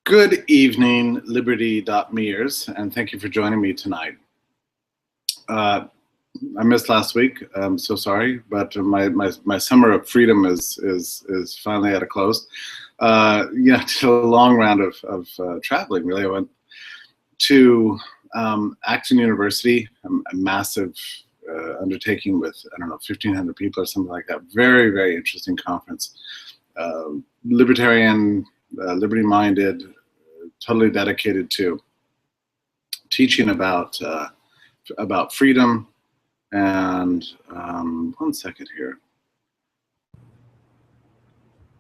Good evening, Liberty.meers, and thank you for joining me tonight. I missed last week. I'm so sorry, but my summer of freedom is finally at a close. Yeah, to a long round of traveling. Really, I went to Acton University, a massive undertaking with, I don't know, 1,500 people or something like that. Very, very interesting conference. Libertarian, liberty-minded, totally dedicated to teaching about freedom. And one second here.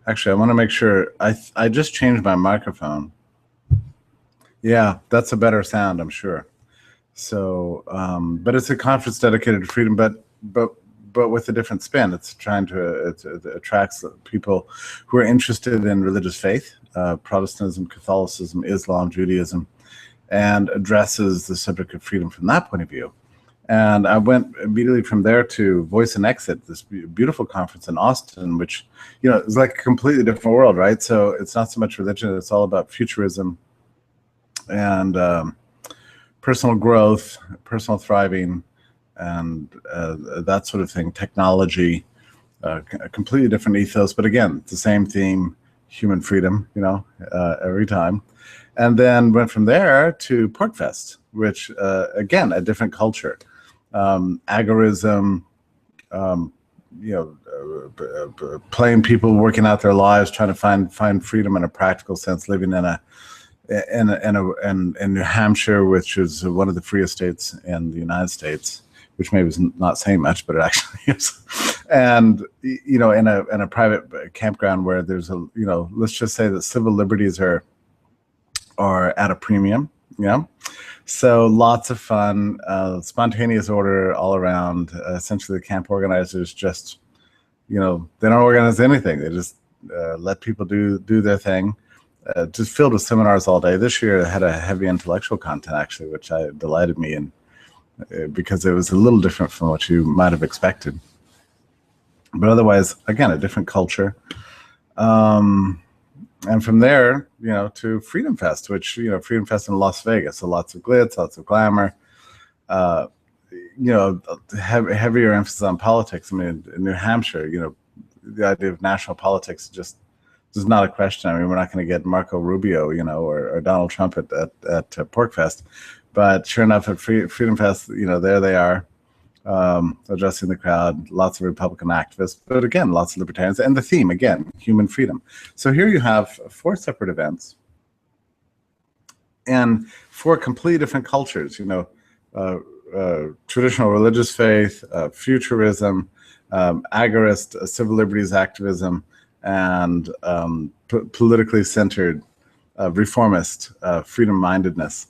Actually, I want to make sure I just changed my microphone. Yeah, that's a better sound, I'm sure. So, but it's a conference dedicated to freedom, but with a different spin. It's trying to it attracts people who are interested in religious faith, Protestantism, Catholicism, Islam, Judaism, and addresses the subject of freedom from that point of view. And I went immediately from there to Voice and Exit, this beautiful conference in Austin, which, you know, is like a completely different world, right? So it's not so much religion, it's all about futurism and personal growth, personal thriving, and that sort of thing, technology, a completely different ethos, but again, it's the same theme, human freedom, you know, every time. And then went from there to PorcFest, which, again, a different culture. Agorism, you know, plain people working out their lives, trying to find freedom in a practical sense, living in New Hampshire, which is one of the freest states in the United States, which maybe is not saying much, but it actually is. And, you know, in a private campground where there's a, you know, let's just say that civil liberties are at a premium, you know? So lots of fun, spontaneous order all around. Essentially, the camp organizers just, you know, they don't organize anything. They just let people do their thing. Just filled with seminars all day. This year, I had a heavy intellectual content, actually, which delighted me in. Because it was a little different from what you might have expected. But otherwise, again, a different culture. And from there, you know, to Freedom Fest, which, you know, Freedom Fest in Las Vegas. So lots of glitz, lots of glamour, you know, heavier emphasis on politics. I mean, in New Hampshire, you know, the idea of national politics just is not a question. I mean, we're not going to get Marco Rubio, you know, or Donald Trump at PorcFest. But sure enough, at Freedom Fest, you know, there they are, addressing the crowd, lots of Republican activists, but again, lots of libertarians, and the theme, again, human freedom. So here you have 4 separate events and 4 completely different cultures, you know, traditional religious faith, futurism, agorist, civil liberties activism, and politically centered reformist freedom-mindedness.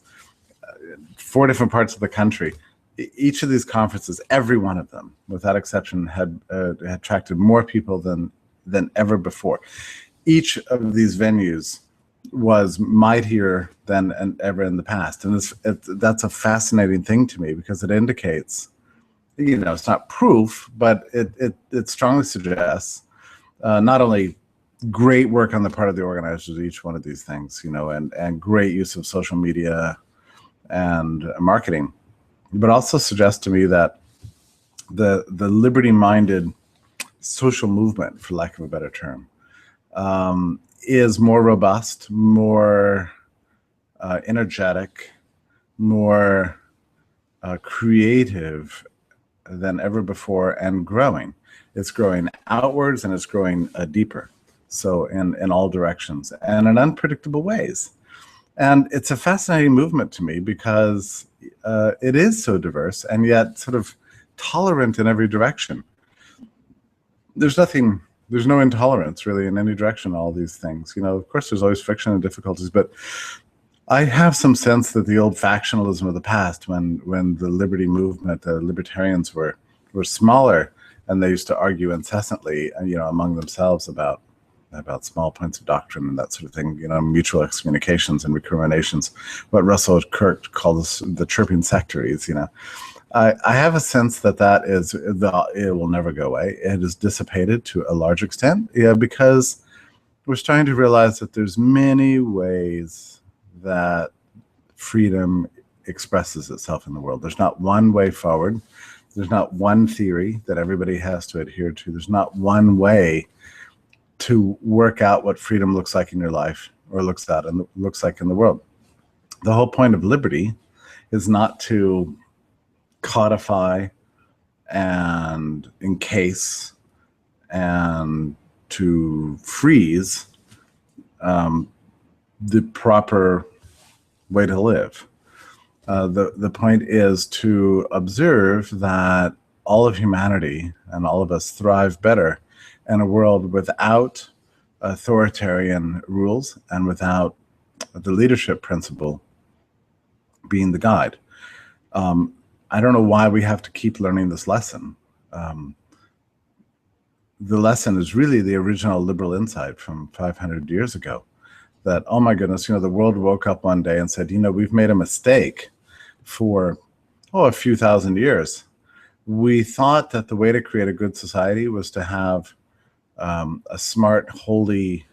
4 different parts of the country. Each of these conferences, every one of them, without exception, had attracted more people than ever before. Each of these venues was mightier than ever in the past, and that's a fascinating thing to me because it indicates, you know, it's not proof, but it strongly suggests not only great work on the part of the organizers of each one of these things, you know, and great use of social media and marketing, but also suggests to me that the liberty-minded social movement, for lack of a better term, is more robust, more energetic, more creative than ever before, and growing. It's growing outwards and it's growing deeper, so in all directions and in unpredictable ways. And it's a fascinating movement to me because it is so diverse and yet sort of tolerant in every direction. There's no intolerance really in any direction, all these things. You know, of course, there's always friction and difficulties, but I have some sense that the old factionalism of the past, when the liberty movement, the libertarians were smaller and they used to argue incessantly, you know, among themselves about small points of doctrine and that sort of thing, you know, mutual excommunications and recriminations, what Russell Kirk calls the chirping sectaries, you know. I have a sense that it will never go away. It is dissipated to a large extent, yeah, because we're starting to realize that there's many ways that freedom expresses itself in the world. There's not one way forward. There's not one theory that everybody has to adhere to. There's not one way to work out what freedom looks like in your life or looks like in the world. The whole point of liberty is not to codify and encase and to freeze the proper way to live. The point is to observe that all of humanity and all of us thrive better in a world without authoritarian rules and without the leadership principle being the guide. I don't know why we have to keep learning this lesson. The lesson is really the original liberal insight from 500 years ago, that, oh my goodness, the world woke up one day and said, we've made a mistake for, a few thousand years. We thought that the way to create a good society was to have a smart, holy,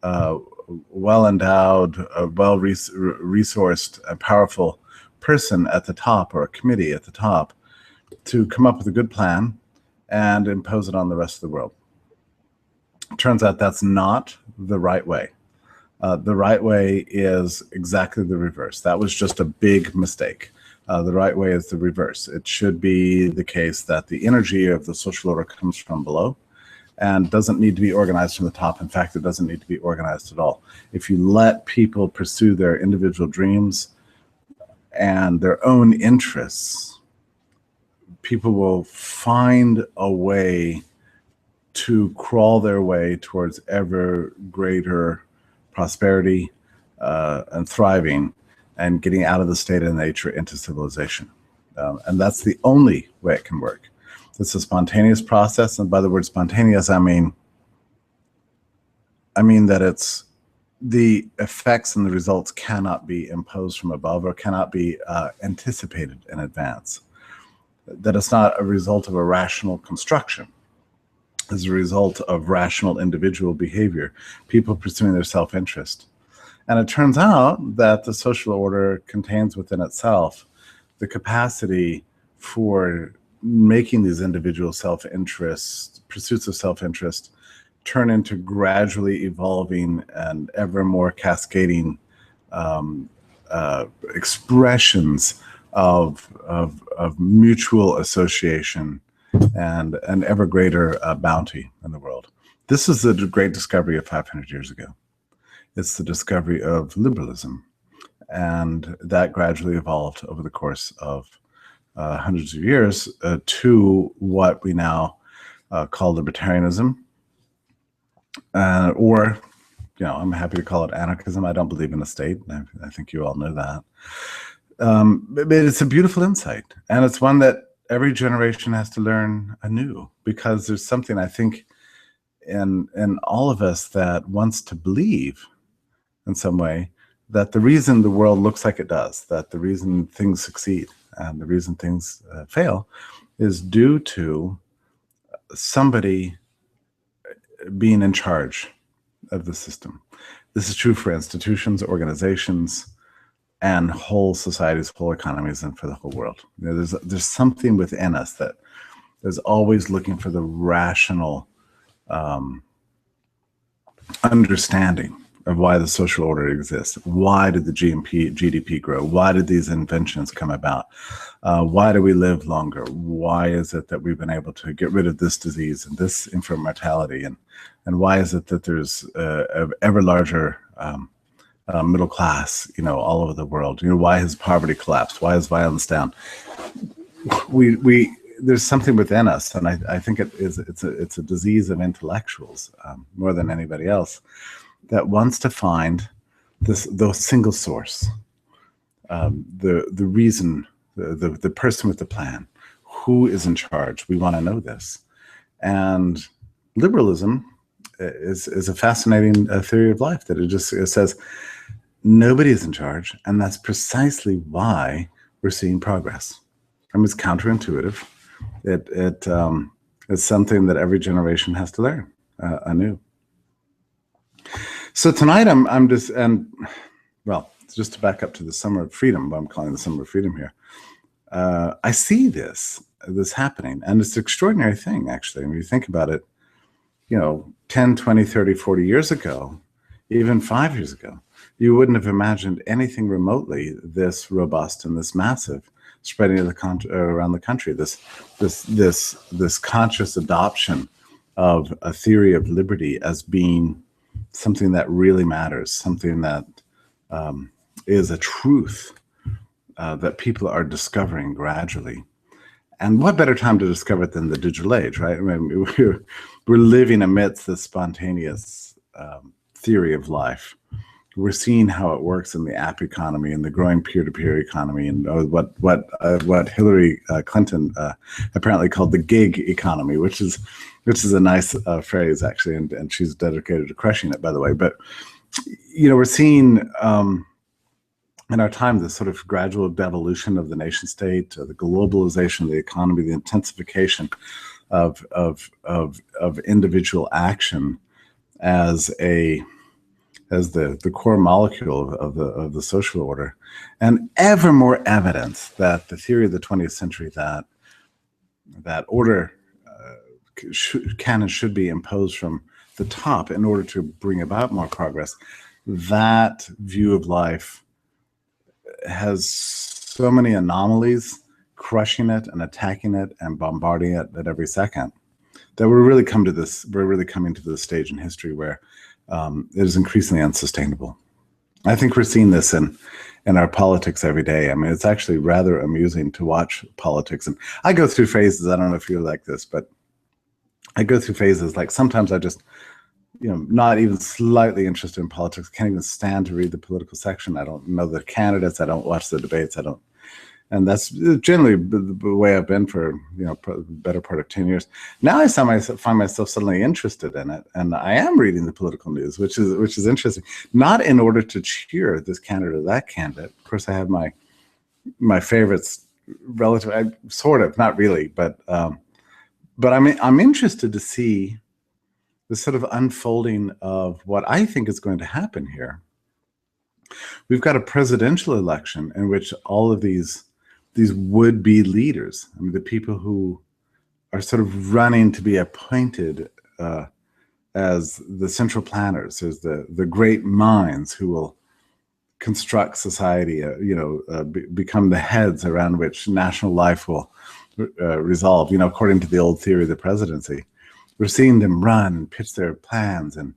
well-endowed, well-resourced, powerful person at the top, or a committee at the top, to come up with a good plan and impose it on the rest of the world. Turns out that's not the right way. The right way is exactly the reverse. That was just a big mistake. The right way is the reverse. It should be the case that the energy of the social order comes from below and doesn't need to be organized from the top. In fact, it doesn't need to be organized at all. If you let people pursue their individual dreams and their own interests, people will find a way to crawl their way towards ever greater prosperity and thriving, and getting out of the state of nature into civilization. And that's the only way it can work. It's a spontaneous process. And by the word spontaneous, I mean that it's the effects and the results cannot be imposed from above or cannot be anticipated in advance. That it's not a result of a rational construction. It's a result of rational individual behavior, people pursuing their self-interest. And it turns out that the social order contains within itself the capacity for making these individual pursuits of self-interest, turn into gradually evolving and ever more cascading expressions of mutual association and an ever greater bounty in the world. This is the great discovery of 500 years ago. It's the discovery of liberalism, and that gradually evolved over the course of hundreds of years to what we now call libertarianism, or, I'm happy to call it anarchism. I don't believe in a state. I think you all know that. But it's a beautiful insight, and it's one that every generation has to learn anew, because there's something, I think, in all of us that wants to believe in some way that the reason the world looks like it does, that the reason things succeed and the reason things fail is due to somebody being in charge of the system. This is true for institutions, organizations, and whole societies, whole economies, and for the whole world. There's something within us that is always looking for the rational understanding of why the social order exists. Why did the GDP grow? Why did these inventions come about? Why do we live longer? Why is it that we've been able to get rid of this disease and this infant mortality? And why is it that there's an ever larger middle class, all over the world? Why has poverty collapsed? Why is violence down? There's something within us, and I think it's a disease of intellectuals more than anybody else, that wants to find the single source, the reason, the person with the plan, who is in charge. We want to know this, and liberalism is a fascinating theory of life, that it says nobody is in charge, and that's precisely why we're seeing progress. It's counterintuitive. It's something that every generation has to learn anew. So tonight I'm just, and well, just to back up to the Summer of Freedom, what I'm calling the Summer of Freedom here. I see this happening, and it's an extraordinary thing, actually. When you think about it, 10, 20, 30, 40 years ago, even 5 years ago, you wouldn't have imagined anything remotely this robust and this massive spreading of around the country. This conscious adoption of a theory of liberty as being something that really matters, something that is a truth that people are discovering gradually. And what better time to discover it than the digital age, right? I mean, we're living amidst this spontaneous theory of life. We're seeing how it works in the app economy and the growing peer-to-peer economy, and what Hillary Clinton apparently called the gig economy, which is a nice phrase, actually, and she's dedicated to crushing it, by the way. But we're seeing in our time this sort of gradual devolution of the nation state, the globalization of the economy, the intensification of individual action as the core molecule of the social order, and ever more evidence that the theory of the 20th century that order can and should be imposed from the top in order to bring about more progress. That view of life has so many anomalies crushing it and attacking it and bombarding it at every second that we're really coming to this stage in history where it is increasingly unsustainable. I think we're seeing this in our politics every day. I mean, it's actually rather amusing to watch politics. And I go through phases, I don't know if you're like this, but I go through phases like sometimes I just, not even slightly interested in politics, can't even stand to read the political section. I don't know the candidates, I don't watch the debates, and that's generally the way I've been for the better part of 10 years. Now I find myself suddenly interested in it, and I am reading the political news, which is interesting. Not in order to cheer this candidate or that candidate. Of course, I have my favorites, relative, sort of, not really, but I'm interested to see the sort of unfolding of what I think is going to happen here. We've got a presidential election in which all of these would-be leaders, I mean, the people who are sort of running to be appointed as the central planners, as the great minds who will construct society, become the heads around which national life will resolve, according to the old theory of the presidency. We're seeing them run and pitch their plans and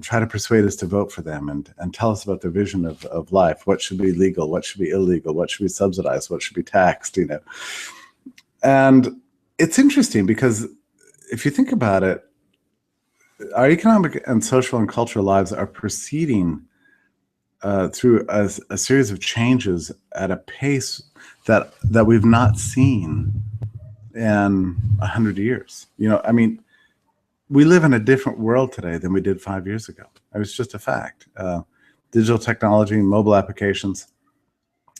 try to persuade us to vote for them and tell us about their vision of life. What should be legal? What should be illegal? What should be subsidized? What should be taxed? And it's interesting because if you think about it, our economic and social and cultural lives are proceeding through a series of changes at a pace that we've not seen in 100 years. I mean, we live in a different world today than we did 5 years ago. It's just a fact. Digital technology, mobile applications,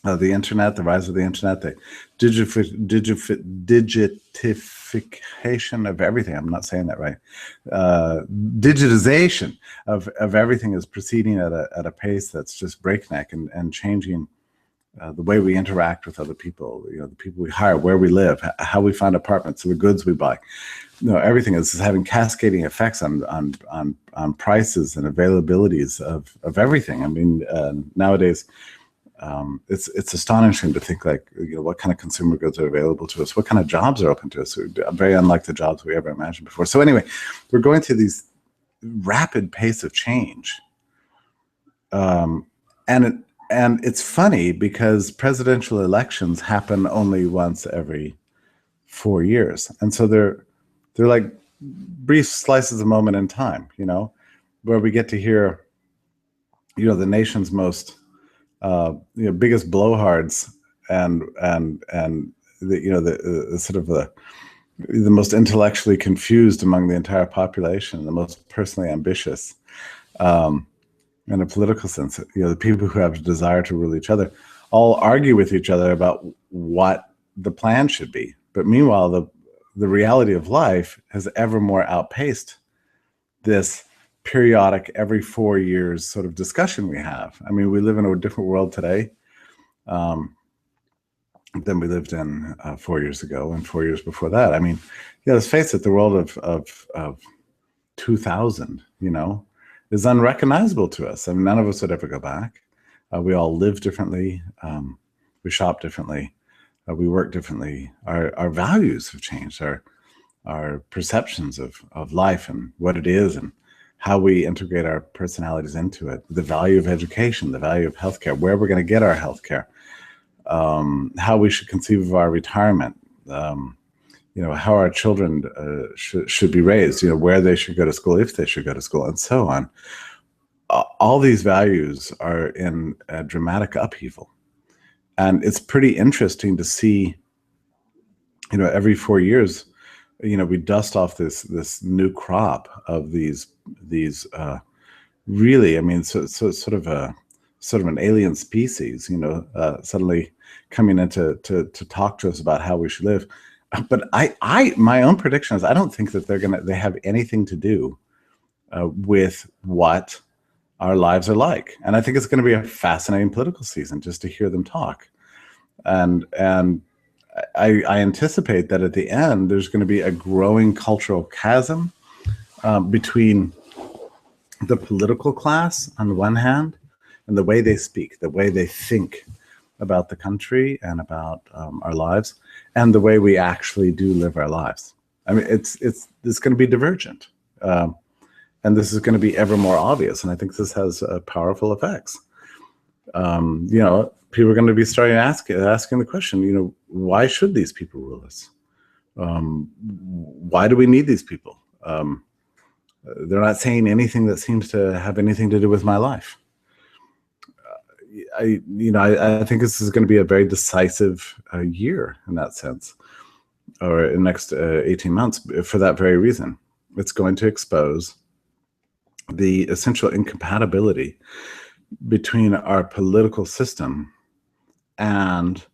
the internet, the rise of the internet, the digitification of everything. I'm not saying that right. Digitization of everything is proceeding at a pace that's just breakneck and changing the way we interact with other people, the people we hire, where we live, how we find apartments, the goods we buy. Everything is having cascading effects on prices and availabilities of everything. I mean, nowadays, it's astonishing to think like, what kind of consumer goods are available to us, what kind of jobs are open to us, very unlike the jobs we ever imagined before. So anyway, we're going through these rapid pace of change. And it's funny because presidential elections happen only once every 4 years. And so they're like brief slices of moment in time, where we get to hear, the nation's most, biggest blowhards and the sort of the most intellectually confused among the entire population, the most personally ambitious, in a political sense, the people who have a desire to rule each other, all argue with each other about what the plan should be. But meanwhile, the reality of life has ever more outpaced this periodic every 4 years sort of discussion we have. I mean, we live in a different world today than we lived in 4 years ago and 4 years before that. I mean, yeah, let's face it, the world of 2000, is unrecognizable to us. I mean, none of us would ever go back. We all live differently. We shop differently. We work differently. Our values have changed. Our perceptions of life and what it is and how we integrate our personalities into it. The value of education, the value of healthcare, where we're going to get our healthcare, how we should conceive of our retirement, how our children should be raised, where they should go to school, if they should go to school, and so on. All these values are in a dramatic upheaval. And it's pretty interesting to see, every 4 years, we dust off this new crop of these really, I mean, so sort of an alien species, suddenly coming in to talk to us about how we should live. But my own prediction is I don't think that they have anything to do with what our lives are like. And I think it's going to be a fascinating political season just to hear them talk. And I anticipate that at the end, there's going to be a growing cultural chasm between the political class on the one hand and the way they speak, the way they think about the country and about our lives, and the way we actually do live our lives. I mean, it's going to be divergent. And this is going to be ever more obvious. And I think this has powerful effects. People are going to be starting asking the question, why should these people rule us? Why do we need these people? They're not saying anything that seems to have anything to do with my life. I think this is going to be a very decisive year in that sense, or in the next 18 months, for that very reason. It's going to expose the essential incompatibility between our political system and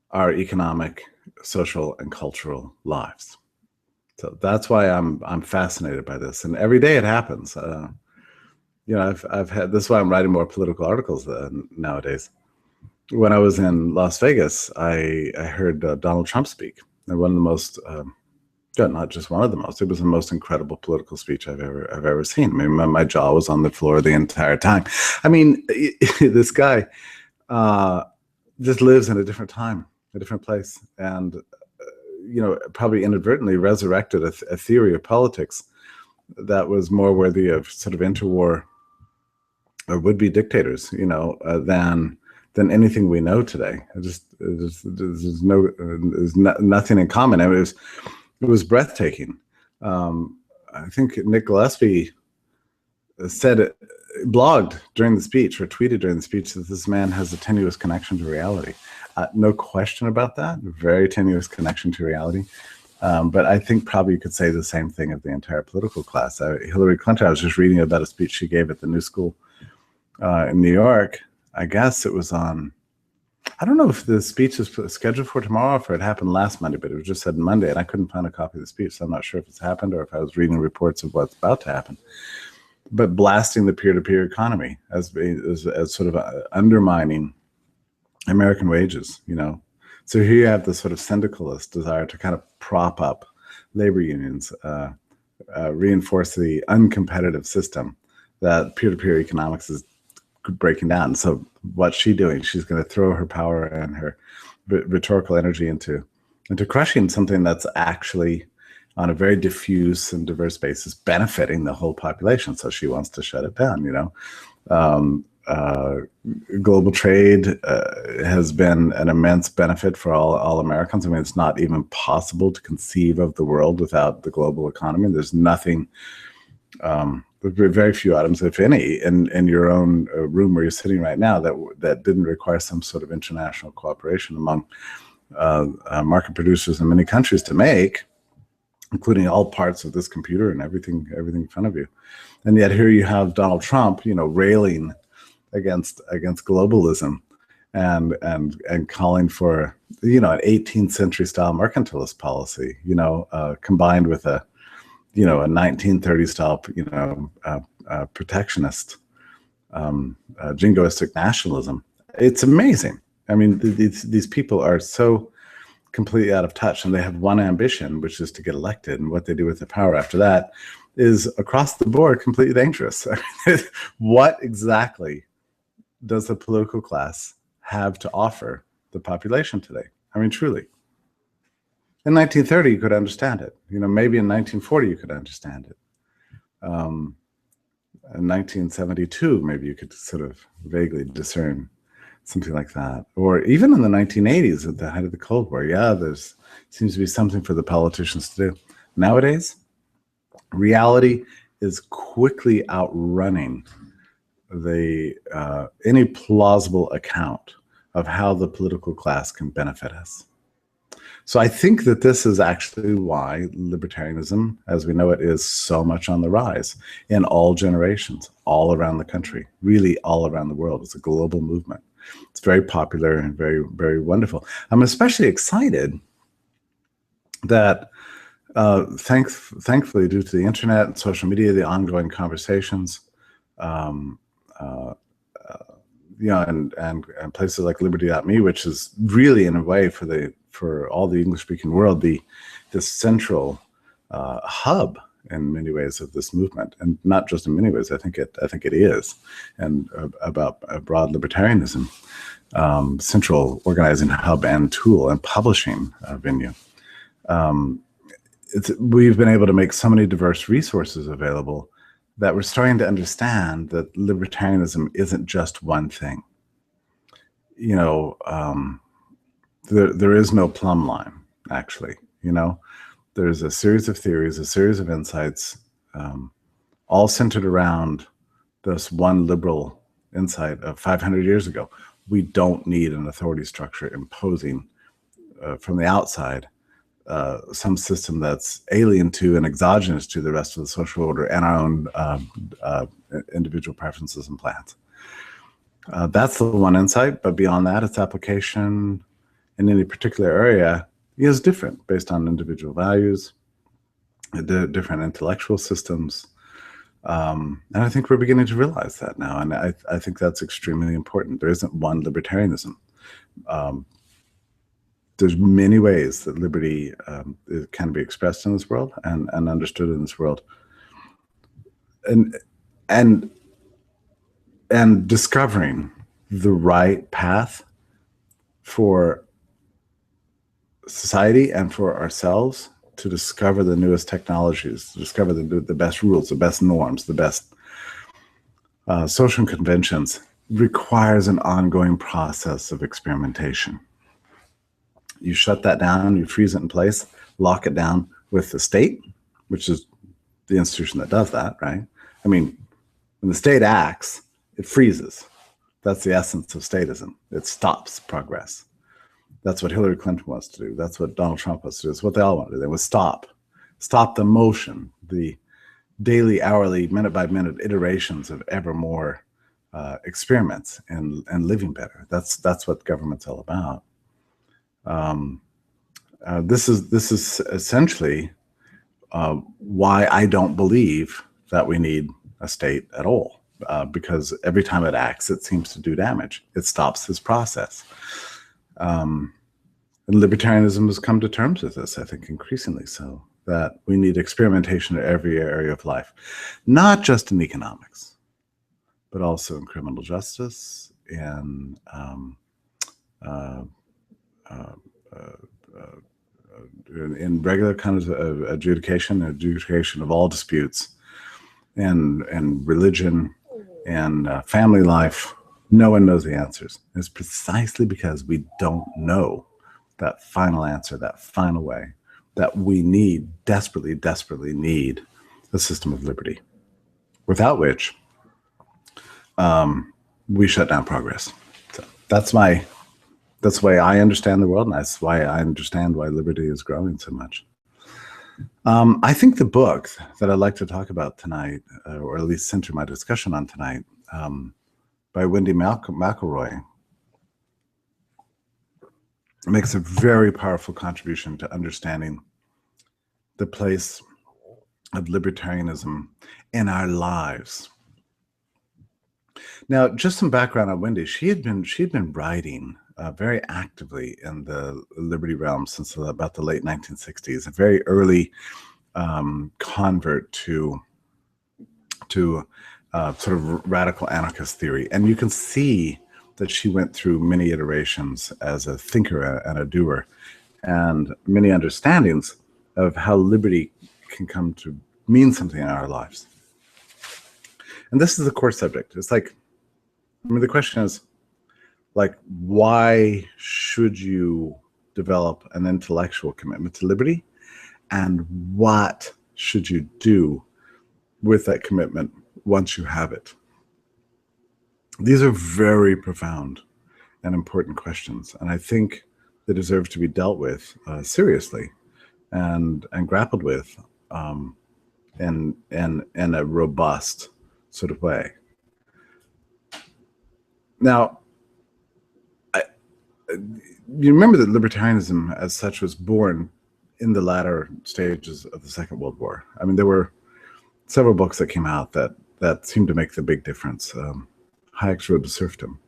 our economic, social, and cultural lives. So that's why I'm fascinated by this, and every day it happens. I've had this is why I'm writing more political articles nowadays. When I was in Las Vegas, I heard Donald Trump speak, and one of the most not just one of the most, it was the most incredible political speech I've ever seen. I mean, my jaw was on the floor the entire time. I mean, this guy just lives in a different time, a different place, and probably inadvertently resurrected a theory of politics that was more worthy of sort of interwar or would-be dictators, than anything we know today. There's nothing in common. I mean, it was breathtaking. I think Nick Gillespie blogged during the speech or tweeted during the speech that this man has a tenuous connection to reality. No question about that. Very tenuous connection to reality. But I think probably you could say the same thing of the entire political class. Hillary Clinton, I was just reading about a speech she gave at the New School in New York. I guess it was on, I don't know if the speech is scheduled for tomorrow or if it happened last Monday, but it was just said Monday, and I couldn't find a copy of the speech, so I'm not sure if it's happened or if I was reading reports of what's about to happen. But blasting the peer-to-peer economy as sort of undermining American wages, So here you have this sort of syndicalist desire to kind of prop up labor unions, reinforce the uncompetitive system that peer-to-peer economics is breaking down. So what's she doing? She's going to throw her power and her rhetorical energy into crushing something that's actually on a very diffuse and diverse basis benefiting the whole population. So she wants to shut it down, global trade has been an immense benefit for all Americans. I mean, it's not even possible to conceive of the world without the global economy. There's nothing, very few items, if any, in your own room where you're sitting right now that didn't require some sort of international cooperation among market producers in many countries to make, including all parts of this computer and everything in front of you. And yet here you have Donald Trump, railing against globalism and calling for an 18th century style mercantilist policy, combined with a 1930s style protectionist, jingoistic nationalism. It's amazing. I mean, these people are so completely out of touch, and they have one ambition, which is to get elected, and what they do with the power after that is across the board completely dangerous. What exactly does the political class have to offer the population today? I mean, truly. In 1930, you could understand it. Maybe in 1940, you could understand it. In 1972, maybe you could sort of vaguely discern something like that. Or even in the 1980s, at the height of the Cold War, there's seems to be something for the politicians to do. Nowadays, reality is quickly outrunning any plausible account of how the political class can benefit us. So I think that this is actually why libertarianism, as we know it, is so much on the rise in all generations, all around the country, really all around the world. It's a global movement. It's very popular and very, very wonderful. I'm especially excited that thankfully, due to the internet and social media, the ongoing conversations, and places like Liberty.me, which is really, in a way, for all the English-speaking world, the central hub in many ways of this movement, and not just in many ways. I think it is, and about broad libertarianism, central organizing hub and tool and publishing venue. We've been able to make so many diverse resources available that we're starting to understand that libertarianism isn't just one thing. There is no plumb line, actually. There's a series of theories, a series of insights, all centered around this one liberal insight of 500 years ago. We don't need an authority structure imposing from the outside some system that's alien to and exogenous to the rest of the social order and our own individual preferences and plans. That's the one insight, but beyond that, its application in any particular area is different based on individual values, different intellectual systems. And I think we're beginning to realize that now, and I think that's extremely important. There isn't one libertarianism. There's many ways that liberty can be expressed in this world and understood in this world, and discovering the right path for society and for ourselves to discover the newest technologies, to discover the best rules, the best norms, the best social conventions, requires an ongoing process of experimentation. You shut that down, you freeze it in place, lock it down with the state, which is the institution that does that, right? I mean, when the state acts, it freezes. That's the essence of statism. It stops progress. That's what Hillary Clinton wants to do. That's what Donald Trump wants to do. It's what they all want to do. They want to stop the motion, the daily, hourly, minute-by-minute iterations of ever more experiments and living better. That's what government's all about. This is essentially why I don't believe that we need a state at all, because every time it acts, it seems to do damage. It stops this process. And libertarianism has come to terms with this, I think, increasingly so, that we need experimentation in every area of life, not just in economics, but also in criminal justice, in regular kinds of adjudication of all disputes, and religion, and family life. No one knows the answers. It's precisely because we don't know that final answer, that final way, that we need, desperately, desperately need a system of liberty, without which we shut down progress. So that's the way I understand the world, and that's why I understand why liberty is growing so much. I think the book that I'd like to talk about tonight, or at least center my discussion on tonight, by Wendy McElroy, makes a very powerful contribution to understanding the place of libertarianism in our lives, Now, just some background on Wendy. She'd been writing very actively in the Liberty realm since about the late 1960s. A very early convert to sort of radical anarchist theory, and you can see that she went through many iterations as a thinker and a doer, and many understandings of how liberty can come to mean something in our lives. And this is the core subject. It's like, I mean, the question is, like, why should you develop an intellectual commitment to liberty? And what should you do with that commitment once you have it? These are very profound and important questions, and I think they deserve to be dealt with seriously and grappled with in a robust sort of way. Now, you remember that libertarianism as such was born in the latter stages of the Second World War. I mean, there were several books that came out that seemed to make the big difference. Hayek's Road to Serfdom,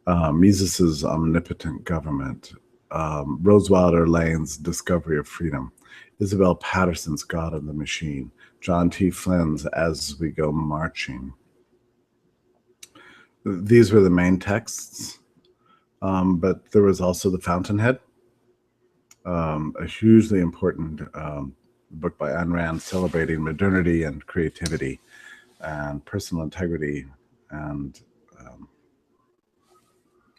Mises's Omnipotent Government, Rose Wilder Lane's Discovery of Freedom, Isabel Patterson's God of the Machine, John T. Flynn's As We Go Marching. These were the main texts, but there was also The Fountainhead, a hugely important book by Ayn Rand celebrating modernity and creativity and personal integrity and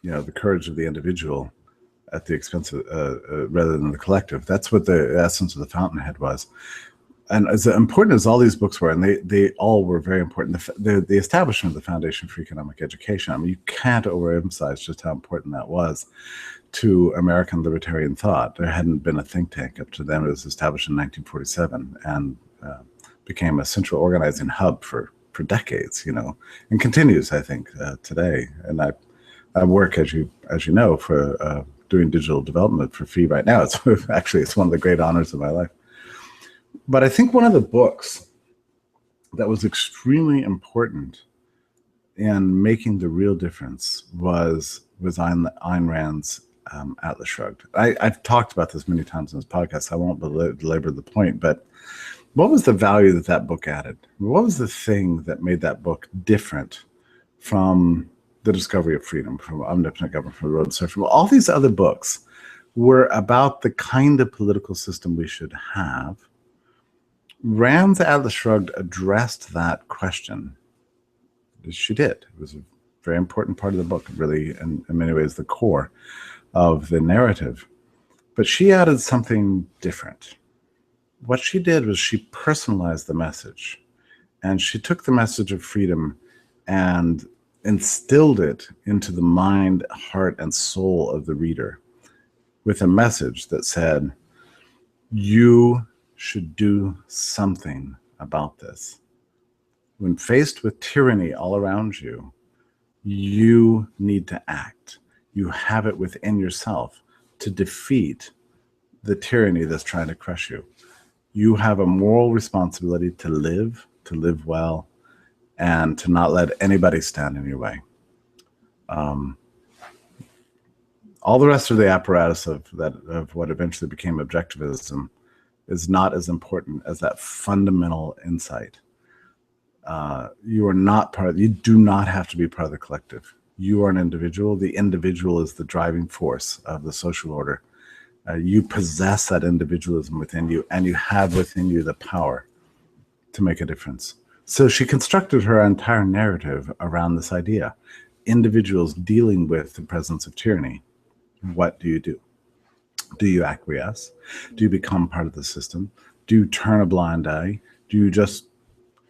the courage of the individual at the expense of rather than the collective. That's what the essence of The Fountainhead was. And as important as all these books were, and they all were very important, the establishment of the Foundation for Economic Education, I mean, you can't overemphasize just how important that was to American libertarian thought. There hadn't been a think tank up to then. It was established in 1947 and became a central organizing hub for decades, and continues, I think, today. And I work, as you know, for doing digital development for fee right now. It's one of the great honors of my life. But I think one of the books that was extremely important in making the real difference was Ayn Rand's Atlas Shrugged. I've talked about this many times in this podcast, so I won't belabor the point, but what was the value that book added? What was the thing that made that book different from The Discovery of Freedom, from Omnipotent Government, from The Road to Serfdom? All these other books were about the kind of political system we should have. Rand's Atlas Shrugged addressed that question. She did. It was a very important part of the book, really, in many ways, the core of the narrative. But she added something different. What she did was she personalized the message. And she took the message of freedom and instilled it into the mind, heart, and soul of the reader with a message that said, you should do something about this. When faced with tyranny all around you, you need to act. You have it within yourself to defeat the tyranny that's trying to crush you. You have a moral responsibility to live well, and to not let anybody stand in your way. All the rest of the apparatus of what eventually became objectivism is not as important as that fundamental insight. You are not you do not have to be part of the collective. You are an individual. The individual is the driving force of the social order. You possess that individualism within you, and you have within you the power to make a difference. So she constructed her entire narrative around this idea. Individuals dealing with the presence of tyranny. What do you do? Do you acquiesce? Do you become part of the system? Do you turn a blind eye? Do you just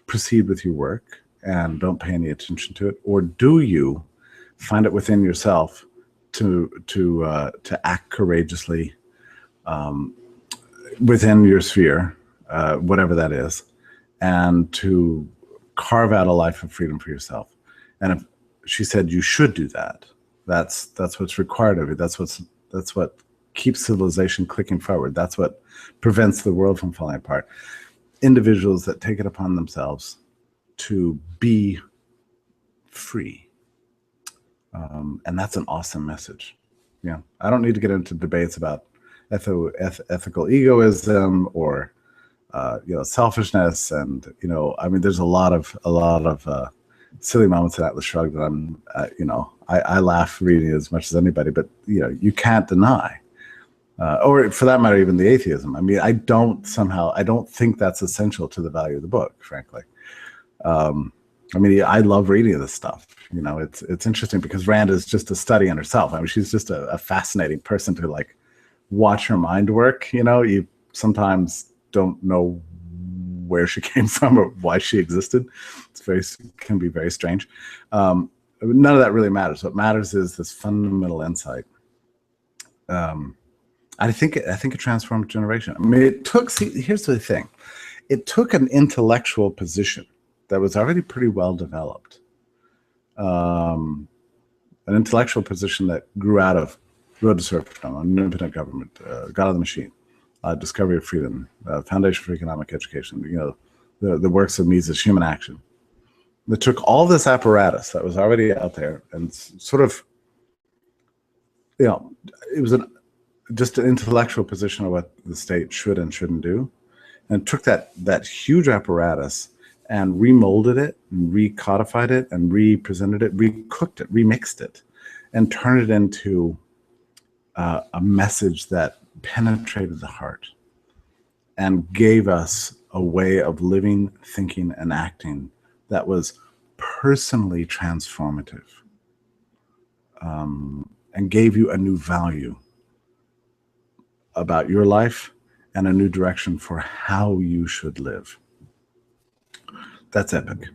proceed with your work and don't pay any attention to it? Or do you find it within yourself to act courageously within your sphere, whatever that is, and to carve out a life of freedom for yourself? And if she said you should do that, that's what's required of you. That's what keeps civilization clicking forward. That's what prevents the world from falling apart. Individuals that take it upon themselves to be free, And that's an awesome message. Yeah, I don't need to get into debates about ethical egoism or selfishness, and I mean, there's a lot of silly moments in Atlas Shrugged that I'm I laugh reading as much as anybody, but you can't deny, or for that matter, even the atheism. I mean, I don't think that's essential to the value of the book, frankly. I mean, I love reading this stuff. It's interesting because Rand is just a study in herself. I mean, she's just a fascinating person to watch her mind work. You sometimes don't know where she came from or why she existed. Can be very strange. None of that really matters. What matters is this fundamental insight. I think it transformed a generation. I mean, here's the thing. It took an intellectual position that was already pretty well developed. An intellectual position that grew out of Road to Serfdom, an independent government, God of the Machine, Discovery of Freedom, Foundation for Economic Education, the works of Mises, Human Action. That took all this apparatus that was already out there and sort of, it was just an intellectual position of what the state should and shouldn't do, and took that huge apparatus and remolded it, and recodified it, and represented it, recooked it, remixed it, and turned it into a message that penetrated the heart and gave us a way of living, thinking, and acting that was personally transformative, and gave you a new value about your life and a new direction for how you should live. That's epic.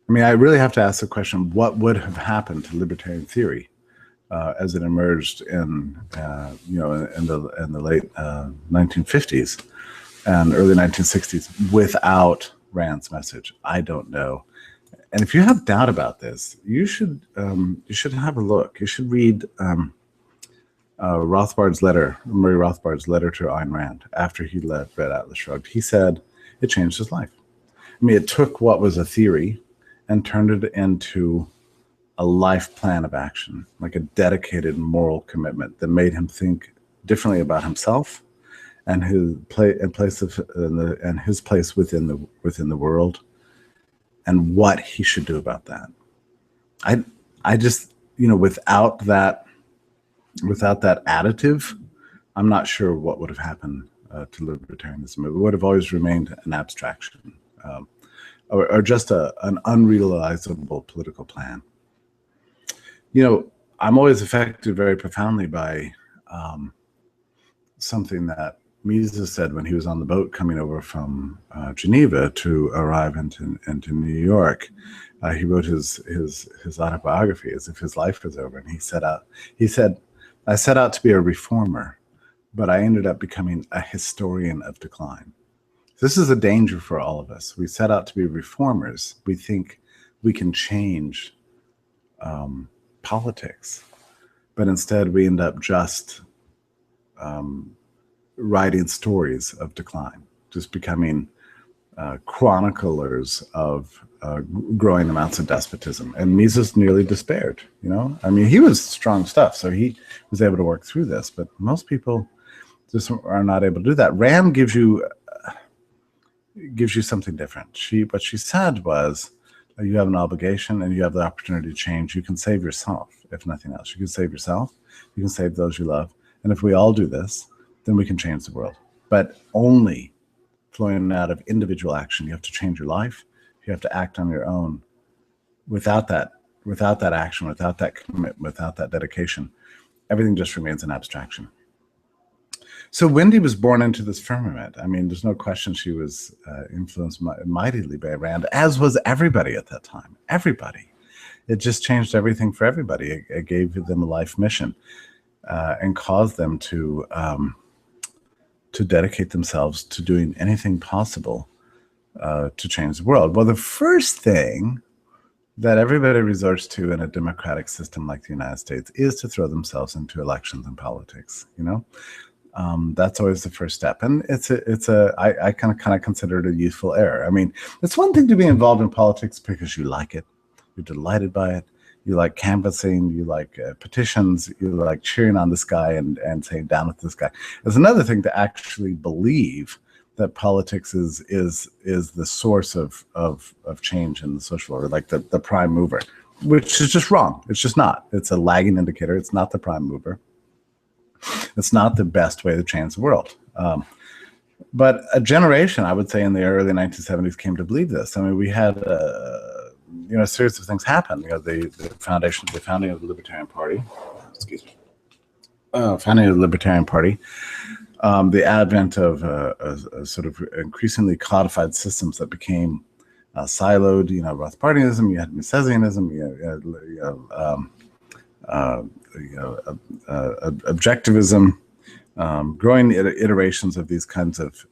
I mean, I really have to ask the question: what would have happened to libertarian theory as it emerged in the late 1950s and early 1960s without Rand's message? I don't know. And if you have doubt about this, you should have a look. You should read Murray Rothbard's letter to Ayn Rand after he read Atlas Shrugged. He said it changed his life. I mean, it took what was a theory and turned it into a life plan of action, like a dedicated moral commitment that made him think differently about himself and his place within the world, and what he should do about that. I just, without that additive, I'm not sure what would have happened to libertarianism. It would have always remained an abstraction, or just an unrealizable political plan. I'm always affected very profoundly by something that Mises said when he was on the boat coming over from Geneva to arrive into New York. He wrote his autobiography as if his life was over, and he said, "I set out to be a reformer, but I ended up becoming a historian of decline." This is a danger for all of us. We set out to be reformers. We think we can change politics, but instead we end up just writing stories of decline, just becoming chroniclers of growing amounts of despotism. And Mises nearly despaired. I mean, he was strong stuff, so he was able to work through this, but most people just are not able to do that. Rand gives you something different. What she said was, you have an obligation and you have the opportunity to change. You can save yourself, if nothing else. You can save yourself, you can save those you love. And if we all do this, then we can change the world. But only flowing out of individual action. You have to change your life. You have to act on your own. Without that action, without that commitment, without that dedication, everything just remains an abstraction. So Wendy was born into this firmament. I mean, there's no question she was influenced mightily by Rand, as was everybody at that time. Everybody. It just changed everything for everybody. It gave them a life mission and caused them to dedicate themselves to doing anything possible to change the world. Well, the first thing that everybody resorts to in a democratic system like the United States is to throw themselves into elections and politics. That's always the first step, and I kind of consider it a youthful error. I mean, it's one thing to be involved in politics because you like it, you're delighted by it, you like canvassing, you like petitions, you like cheering on this guy and saying down with this guy. There's another thing to actually believe that politics is the source of change in the social order, like the prime mover, which is just wrong. It's just not. It's a lagging indicator. It's not the prime mover. It's not the best way to change the world. But a generation, I would say, in the early 1970s came to believe this. I mean, we had a series of things happen. The founding of the Libertarian Party. Excuse me. Founding of the Libertarian Party. The advent of a sort of increasingly codified systems that became siloed. Rothbardianism. You had Misesianism. Objectivism. Growing iterations of these kinds of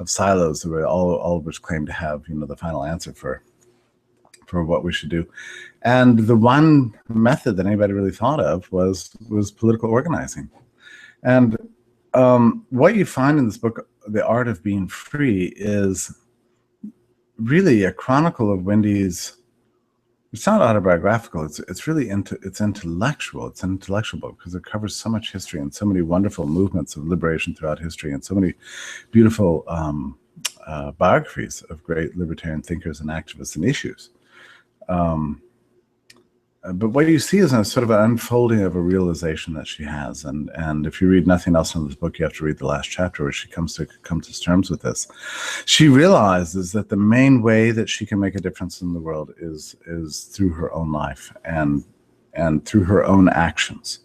silos, all of which claim to have the final answer for what we should do. And the one method that anybody really thought of was political organizing. And what you find in this book, The Art of Being Free, is really a chronicle of Wendy's. It's not autobiographical. It's really intellectual. It's an intellectual book because it covers so much history and so many wonderful movements of liberation throughout history and so many beautiful biographies of great libertarian thinkers and activists and issues. But what you see is a sort of an unfolding of a realization that she has, and if you read nothing else in this book, you have to read the last chapter where she comes to terms with this. She realizes that the main way that she can make a difference in the world is through her own life and through her own actions.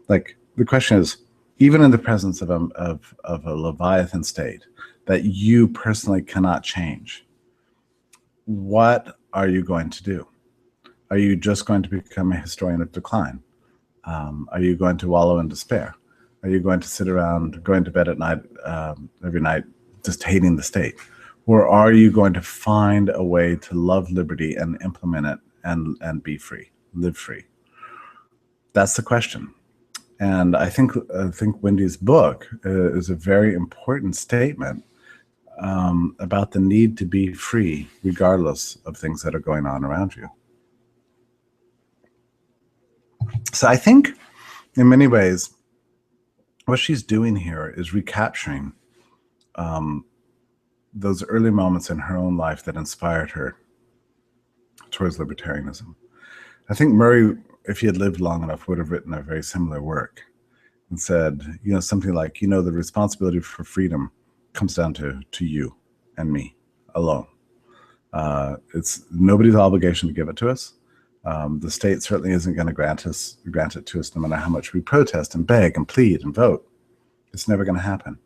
Like, the question is, even in the presence of a Leviathan state that you personally cannot change, what are you going to do? Are you just going to become a historian of decline? Are you going to wallow in despair? Are you going to sit around going to bed at night, every night, just hating the state? Or are you going to find a way to love liberty and implement it and be free, live free? That's the question. And I think Wendy's book is a very important statement about the need to be free regardless of things that are going on around you. So I think, in many ways, what she's doing here is recapturing those early moments in her own life that inspired her towards libertarianism. I think Murray, if he had lived long enough, would have written a very similar work and said, something like, the responsibility for freedom comes down to you and me alone. It's nobody's obligation to give it to us. The state certainly isn't going to grant it to us no matter how much we protest and beg and plead and vote. It's never going to happen.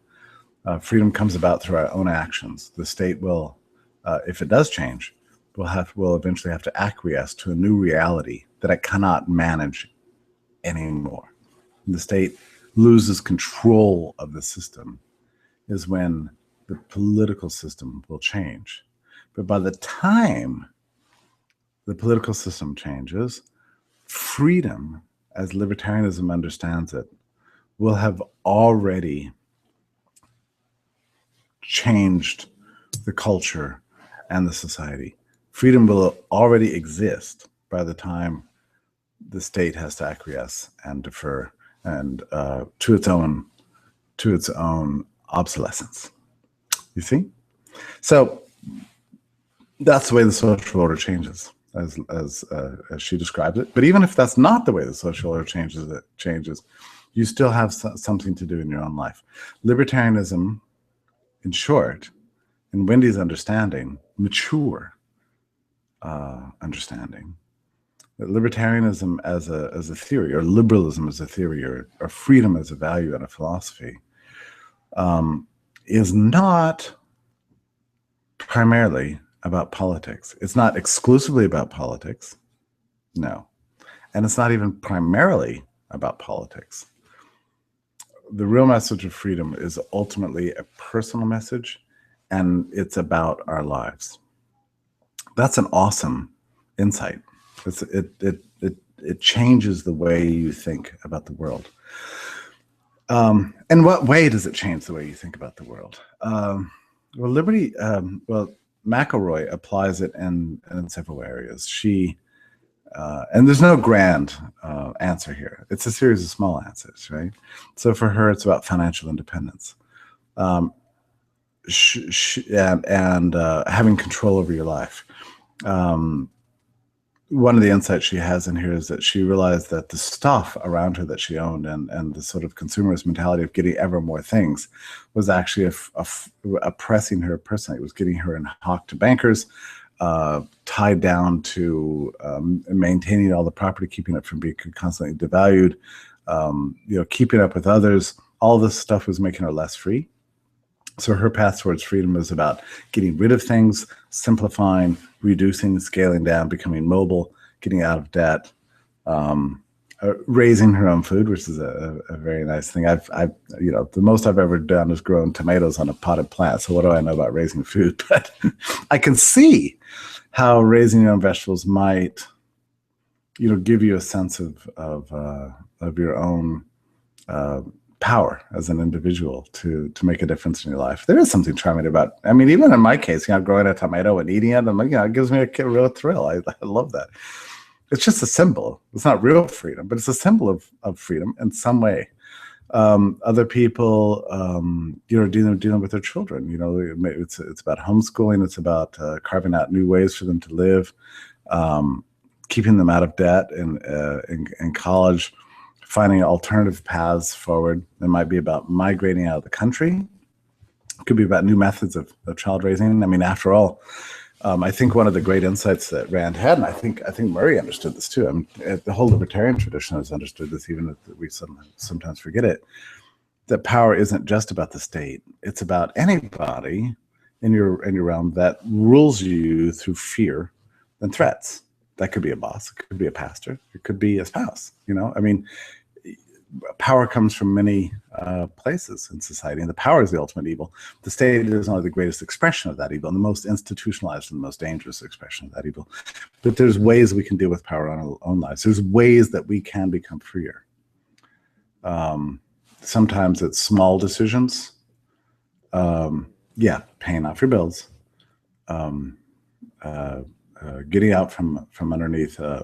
Freedom comes about through our own actions. The state will, if it does change, will eventually have to acquiesce to a new reality that it cannot manage anymore. The state loses control of the system is when the political system will change. But by the time the political system changes, freedom, as libertarianism understands it, will have already changed the culture and the society. Freedom will already exist by the time the state has to acquiesce and defer and to its own obsolescence. You see? So that's the way the social order changes, as she describes it. But even if that's not the way the social order changes, you still have something to do in your own life. Libertarianism, in short, in Wendy's understanding, mature understanding, that libertarianism as a theory, or liberalism as a theory, or freedom as a value and a philosophy, is not primarily about politics. It's not exclusively about politics, no. And it's not even primarily about politics. The real message of freedom is ultimately a personal message, and it's about our lives. That's an awesome insight. It changes the way you think about the world. In what way does it change the way you think about the world? McElroy applies it in several areas. She and there's no grand answer here. It's a series of small answers, right? So for her, it's about financial independence, and having control over your life. One of the insights she has in here is that she realized that the stuff around her that she owned, and the sort of consumerist mentality of getting ever more things, was actually oppressing her personally. It was getting her in hock to bankers, tied down to maintaining all the property, keeping it from being constantly devalued, keeping up with others. All this stuff was making her less free. So her path towards freedom is about getting rid of things, simplifying, reducing, scaling down, becoming mobile, getting out of debt, raising her own food, which is a very nice thing. I've the most I've ever done is grown tomatoes on a potted plant. So what do I know about raising food? But I can see how raising your own vegetables might, give you a sense of your own power as an individual to make a difference in your life. There is something charming about, even in my case, growing a tomato and eating it, it gives me a real thrill. I love that. It's just a symbol. It's not real freedom, but it's a symbol of freedom in some way. Other people, dealing with their children. It's about homeschooling. It's about carving out new ways for them to live, keeping them out of debt in college, finding alternative paths forward. It might be about migrating out of the country. It could be about new methods of child raising. After all, I think one of the great insights that Rand had, and I think Murray understood this too. The whole libertarian tradition has understood this, even if we sometimes forget it. That power isn't just about the state; it's about anybody in your realm that rules you through fear and threats. That could be a boss, it could be a pastor, it could be a spouse. Power comes from many places in society, and the power is the ultimate evil. The state is only the greatest expression of that evil, and the most institutionalized and the most dangerous expression of that evil. But there's ways we can deal with power in our own lives. There's ways that we can become freer. Sometimes it's small decisions. Paying off your bills, getting out from underneath an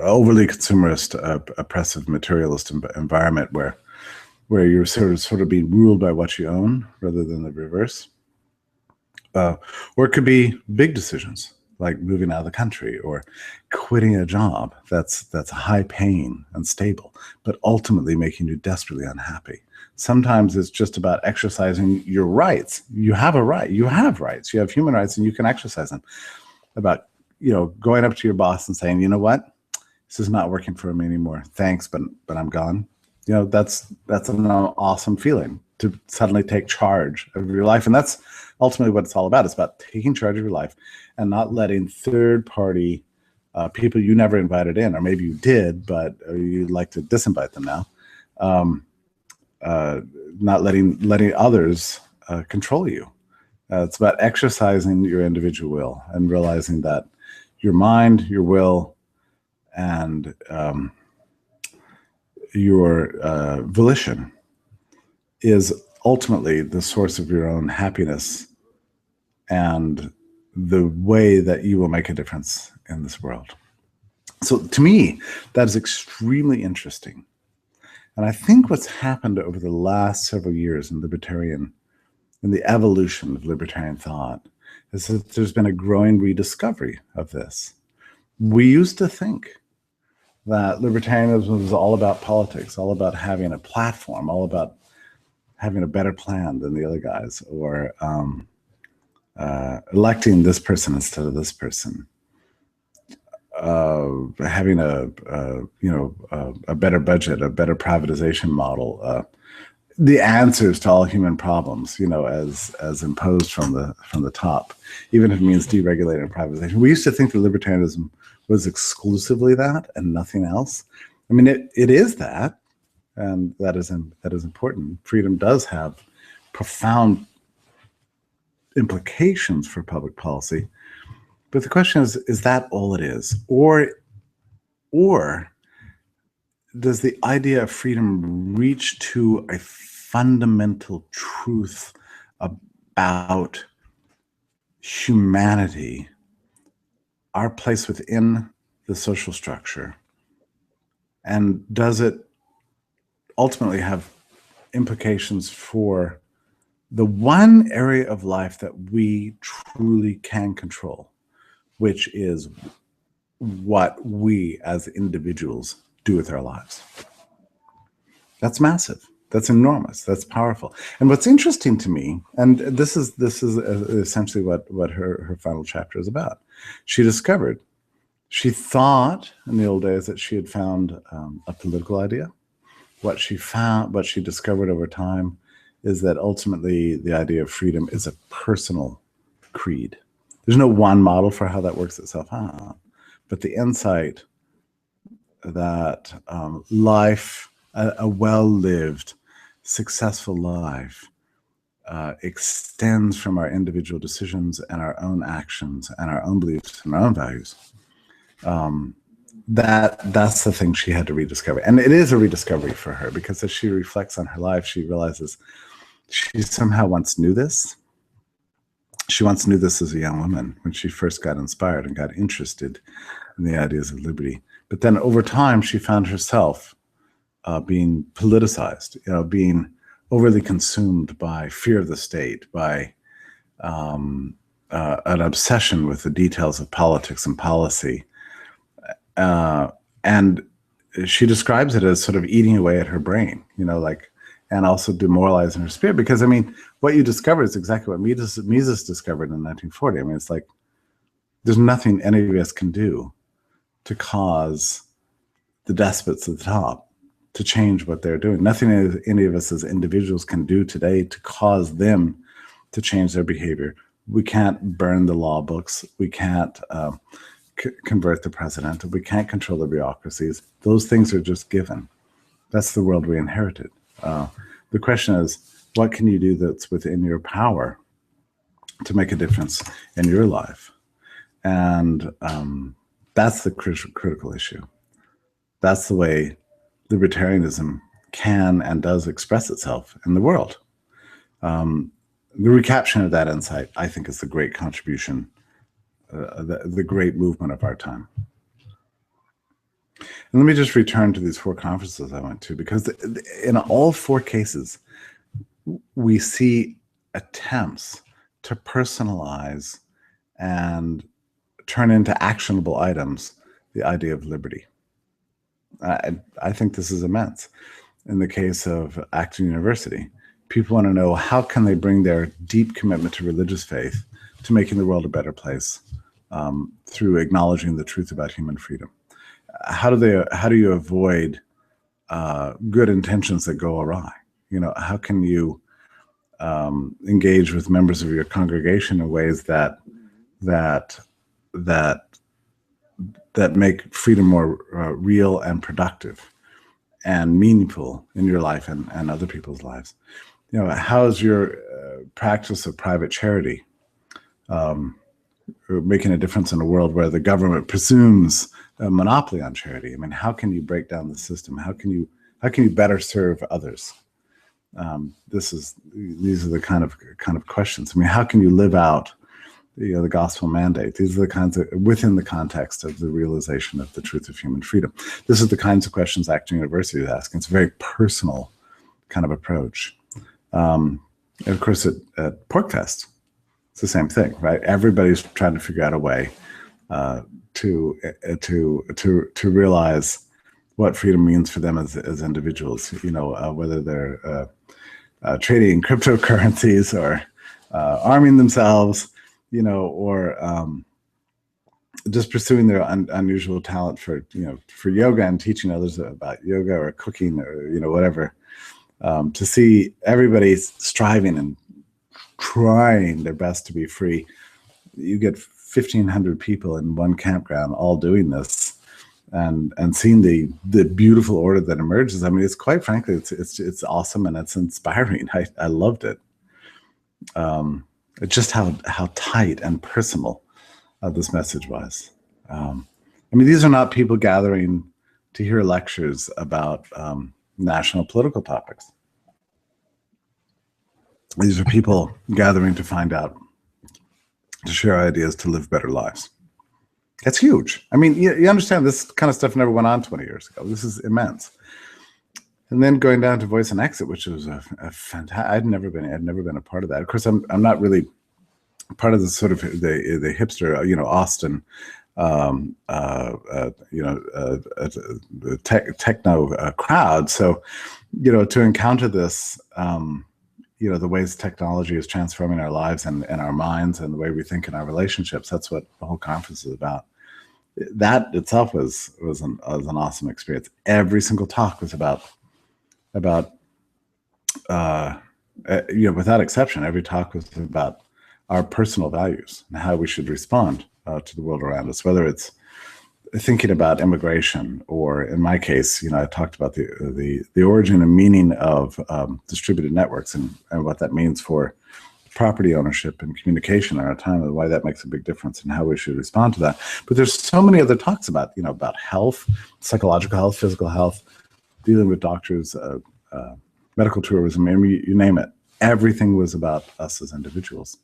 overly consumerist, oppressive, materialist environment where you're sort of being ruled by what you own rather than the reverse. Or it could be big decisions like moving out of the country or quitting a job that's high paying and stable, but ultimately making you desperately unhappy. Sometimes it's just about exercising your rights. You have a right. You have rights. You have human rights, and you can exercise them. About going up to your boss and saying, you know what, this is not working for me anymore. Thanks, but I'm gone. That's an awesome feeling to suddenly take charge of your life, and that's ultimately what it's all about. It's about taking charge of your life and not letting third-party people you never invited in, or maybe you did, but you'd like to disinvite them now. Not letting others control you. It's about exercising your individual will and realizing that your mind, your will, and your volition is ultimately the source of your own happiness and the way that you will make a difference in this world. So to me, that is extremely interesting. And I think what's happened over the last several years in the evolution of libertarian thought is that there's been a growing rediscovery of this. We used to think that libertarianism was all about politics, all about having a platform, all about having a better plan than the other guys, or electing this person instead of this person, having a better budget, a better privatization model, the answers to all human problems, as imposed from the top, even if it means deregulating privatization. We used to think that libertarianism was exclusively that and nothing else. It is that, and that is important. Freedom does have profound implications for public policy, but the question is that all it is, or does the idea of freedom reach to a fundamental truth about humanity our place within the social structure, and does it ultimately have implications for the one area of life that we truly can control, which is what we as individuals do with our lives? That's massive. That's enormous. That's powerful. And what's interesting to me, and this is essentially what her final chapter is about. She thought in the old days that she had found a political idea. What she discovered over time is that ultimately the idea of freedom is a personal creed. There's no one model for how that works itself out, but the insight that life, a well-lived, successful life, extends from our individual decisions and our own actions and our own beliefs and our own values. That's the thing she had to rediscover. And it is a rediscovery for her, because as she reflects on her life, she realizes she somehow once knew this. She once knew this as a young woman when she first got inspired and got interested in the ideas of liberty. But then over time, she found herself being politicized, being overly consumed by fear of the state, by an obsession with the details of politics and policy. And she describes it as sort of eating away at her brain, and also demoralizing her spirit. Because, what you discover is exactly what Mises discovered in 1940. It's like there's nothing any of us can do to cause the despots at the top to change what they're doing. Nothing any of us as individuals can do today to cause them to change their behavior. We can't burn the law books. We can't convert the president. We can't control the bureaucracies. Those things are just given. That's the world we inherited. The question is, what can you do that's within your power to make a difference in your life? And that's the critical issue. That's the way libertarianism can and does express itself in the world. The recapture of that insight, I think, is the great contribution, the great movement of our time. And let me just return to these 4 conferences I went to, because in all 4 cases, we see attempts to personalize and turn into actionable items the idea of liberty. I think this is immense. In the case of Acton University, people want to know, how can they bring their deep commitment to religious faith to making the world a better place through acknowledging the truth about human freedom? How do you avoid good intentions that go awry? How can you engage with members of your congregation in ways that make freedom more real and productive and meaningful in your life and other people's lives? How's your practice of private charity making a difference in a world where the government presumes a monopoly on charity? How can you break down the system? How can you better serve others? These are the kind of questions. How can you live out the gospel mandate? These are the kinds of, within the context of the realization of the truth of human freedom. This is the kinds of questions Acton University is asking. It's a very personal kind of approach. And of course, at PorcFest, it's the same thing, right? Everybody's trying to figure out a way to realize what freedom means for them as individuals. Whether they're trading cryptocurrencies or arming themselves, or just pursuing their unusual talent for yoga and teaching others about yoga, or cooking, or whatever. To see everybody striving and trying their best to be free. You get 1,500 people in one campground all doing this, and seeing the beautiful order that emerges. It's quite frankly, it's awesome, and it's inspiring. I loved it. Just how tight and personal this message was. These are not people gathering to hear lectures about national political topics. These are people gathering to find out, to share ideas, to live better lives. That's huge. I mean, you understand this kind of stuff never went on 20 years ago. This is immense. And then going down to Voice and Exit, which was a fantastic. I'd never been a part of that. Of course, I'm not really part of the sort of the hipster, Austin, techno crowd. So, to encounter this, the ways technology is transforming our lives and our minds and the way we think in our relationships. That's what the whole conference is about. That itself was an awesome experience. Every single talk was about without exception, every talk was about our personal values and how we should respond to the world around us, whether it's thinking about immigration, or in my case, I talked about the origin and meaning of distributed networks and what that means for property ownership and communication in our time, and why that makes a big difference and how we should respond to that. But there's so many other talks about, about health, psychological health, physical health, dealing with doctors, medical tourism, you name it. Everything was about us as individuals.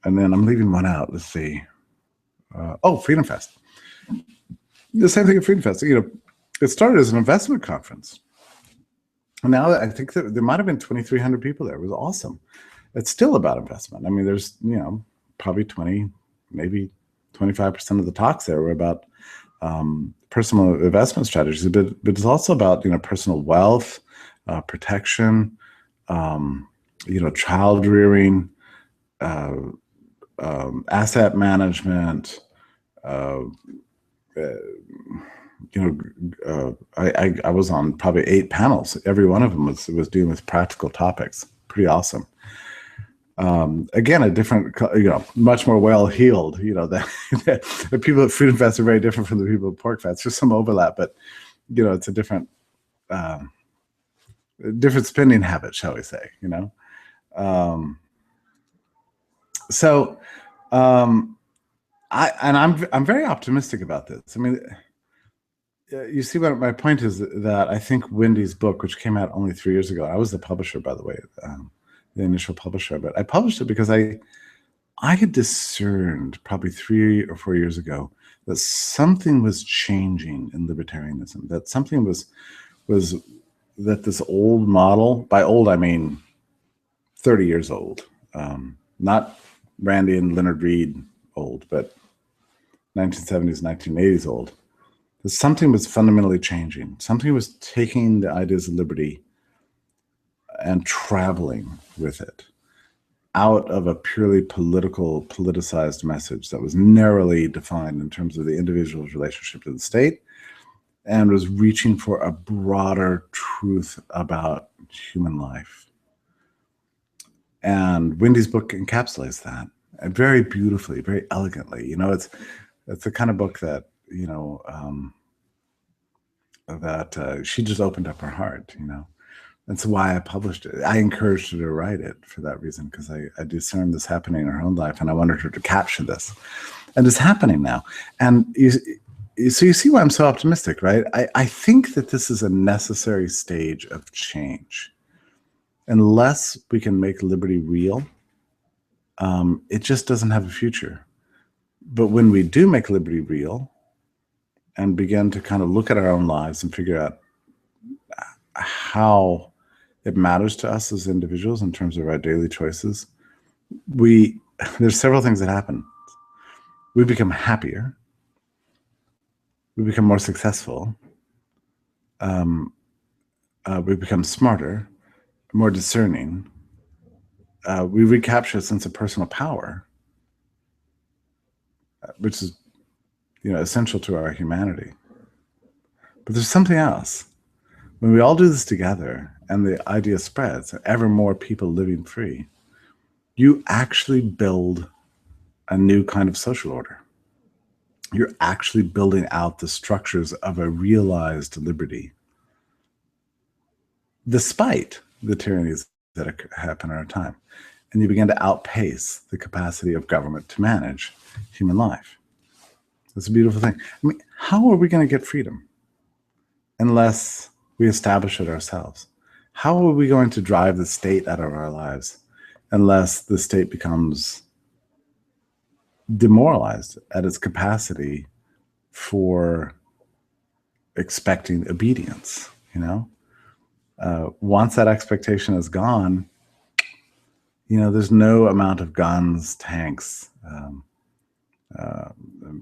And then I'm leaving one out. Let's see. Freedom Fest. The same thing at Freedom Fest. It started as an investment conference. And now I think that there might have been 2,300 people there. It was awesome. It's still about investment. I mean, there's, probably 20, maybe 25% of the talks there were about personal investment strategies, but it's also about, personal wealth, protection, child rearing, asset management. I was on probably 8 panels. Every one of them was dealing with practical topics. Pretty awesome. Again, a different, much more well-heeled, the people at Freedom Fest are very different from the people at Pork Fest. There's some overlap, but, it's a different spending habit, shall we say, I'm very optimistic about this. I mean, you see what my point is, that I think Wendy's book, which came out only 3 years ago, I was the publisher, by the way, the initial publisher, but I published it because I had discerned probably 3 or 4 years ago that something was changing in libertarianism, that something was that this old model, by old I mean 30 years old, not Randy and Leonard Reed old, but 1970s, 1980s old, that something was fundamentally changing. Something was taking the ideas of liberty and traveling with it out of a purely politicized message that was narrowly defined in terms of the individual's relationship to the state, and was reaching for a broader truth about human life. And Wendy's book encapsulates that, and very beautifully, very elegantly. It's the kind of book that, that she just opened up her heart, That's why I published it. I encouraged her to write it for that reason, because I discerned this happening in her own life, and I wanted her to capture this. And it's happening now. And so you see why I'm so optimistic, right? I think that this is a necessary stage of change. Unless we can make liberty real, it just doesn't have a future. But when we do make liberty real and begin to kind of look at our own lives and figure out how it matters to us as individuals in terms of our daily choices, there's several things that happen. We become happier. We become more successful. We become smarter, more discerning. We recapture a sense of personal power, which is, essential to our humanity. But there's something else. When we all do this together and the idea spreads, ever more people living free, you actually build a new kind of social order. You're actually building out the structures of a realized liberty, despite the tyrannies that happen in our time. And you begin to outpace the capacity of government to manage human life. It's a beautiful thing. I mean, how are we going to get freedom unless we establish it ourselves? How are we going to drive the state out of our lives unless the state becomes demoralized at its capacity for expecting obedience. Once that expectation is gone, there's no amount of guns, tanks,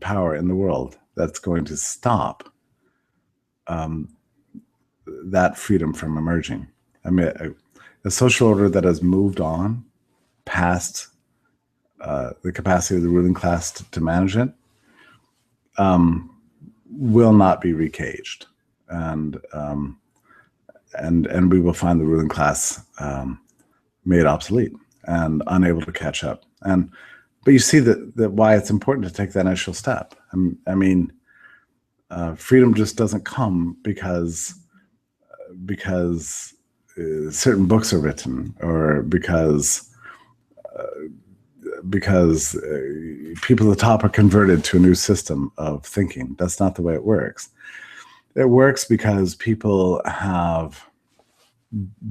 power in the world that's going to stop that freedom from emerging. I mean, a social order that has moved on past the capacity of the ruling class to manage it will not be recaged, and we will find the ruling class made obsolete and unable to catch up. But you see that why it's important to take that initial step. I mean, freedom just doesn't come because certain books are written, or because people at the top are converted to a new system of thinking. That's not the way it works. It works because people have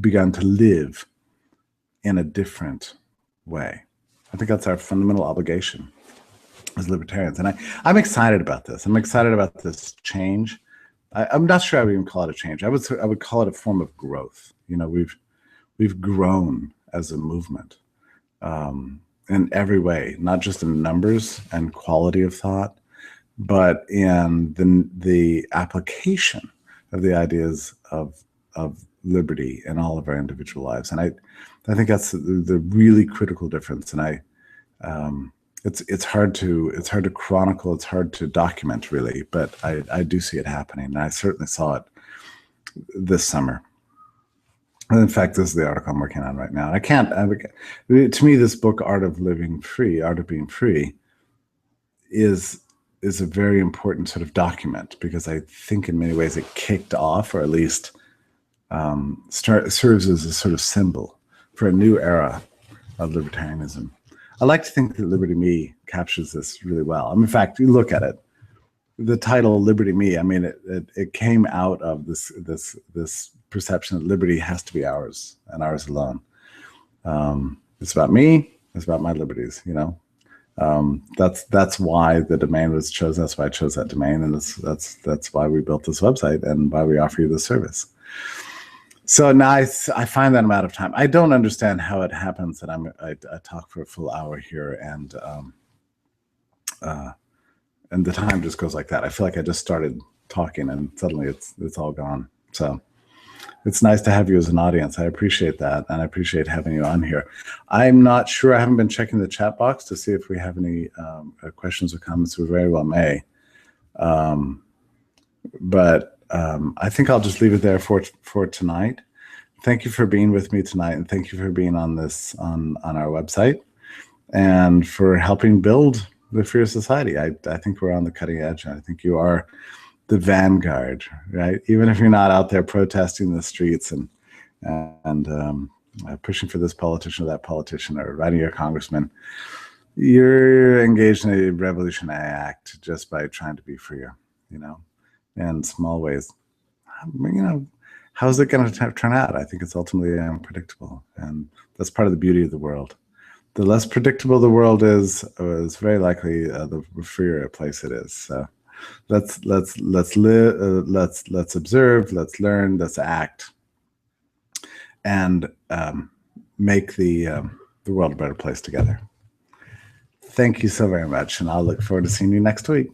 begun to live in a different way. I think that's our fundamental obligation as libertarians. And I'm excited about this. I'm excited about this change. I'm not sure I would even call it a change. I would call it a form of growth. We've grown as a movement in every way, not just in numbers and quality of thought, but in the application of the ideas of liberty in all of our individual lives. And I think that's the really critical difference. And it's hard to chronicle, it's hard to document really, but I do see it happening. And I certainly saw it this summer. And in fact, this is the article I'm working on right now. To me, this book, Art of Being Free, is a very important sort of document, because I think in many ways it kicked off, or at least serves as a sort of symbol for a new era of libertarianism. I like to think that Liberty.me captures this really well. In fact, you look at it, the title Liberty.me, I mean, it came out of this perception that liberty has to be ours and ours alone. It's about me. It's about my liberties. That's why the domain was chosen. That's why I chose that domain, and that's why we built this website and why we offer you this service. So now I find that I'm out of time. I don't understand how it happens that I talk for a full hour here, and the time just goes like that. I feel like I just started talking and suddenly it's all gone. So it's nice to have you as an audience. I appreciate that, and I appreciate having you on here. I'm not sure. I haven't been checking the chat box to see if we have any questions or comments. We very well may. But I think I'll just leave it there for tonight. Thank you for being with me tonight, and thank you for being on our website, and for helping build the Freer Society. I think we're on the cutting edge, and I think you are the vanguard, right? Even if you're not out there protesting the streets and pushing for this politician or that politician, or writing your congressman, you're engaged in a revolutionary act just by trying to be freer, in small ways. How's it going to turn out? I think it's ultimately unpredictable, and that's part of the beauty of the world. The less predictable the world is very likely the freer a place it is. So let's live, let's observe, let's learn, let's act, and make the world a better place together. Thank you so very much, and I'll look forward to seeing you next week.